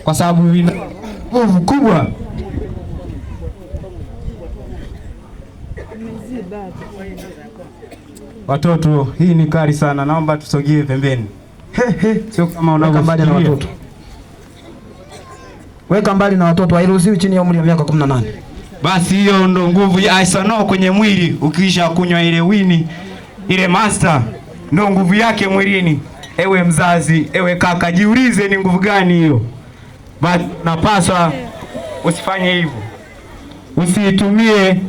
kwa sababu vina nguvu kubwa. Watoto, hii ni kali sana, naomba tusogee pembeni. Sio kama unavyofikiria. Watoto, weka mbali na watoto, hairuhusiwi chini ya umri wa miaka 18. Basi hiyo ndo nguvu ya Isano kwenye mwili. Ukisha kunywa ile wini, ile master, ndo nguvu yake mwilini. Ewe mzazi, ewe kaka, jiulize ni nguvu gani hiyo. Basi napaswa usifanye hivyo, usiitumie.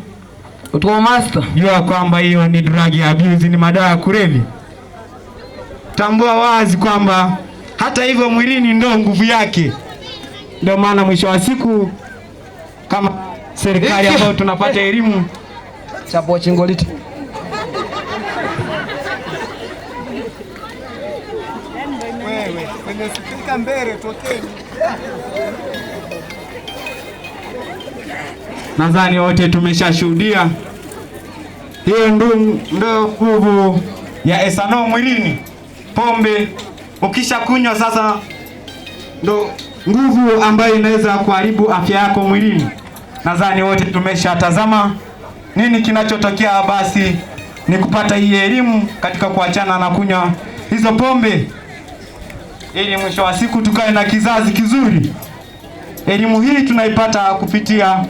Utoa master, jua kwamba hiyo ni drug abuse, ni madawa ya kulevya. Tambua wazi kwamba hata hivyo mwilini ndo nguvu yake. Ndio maana mwisho wa siku kama serikali ambayo tunapata elimu chapo chingoliti. Wewe kwenye spika mbele tokeni. Nadhani wote tumeshashuhudia hiyo ndo nguvu ya Isano mwilini. Pombe ukisha kunywa sasa ndo nguvu ambayo inaweza kuharibu afya yako mwilini. Nadhani wote tumeshatazama nini kinachotokea. Basi ni kupata hii elimu katika kuachana na kunywa hizo pombe, ili mwisho wa siku tukae na kizazi kizuri. Elimu hii tunaipata kupitia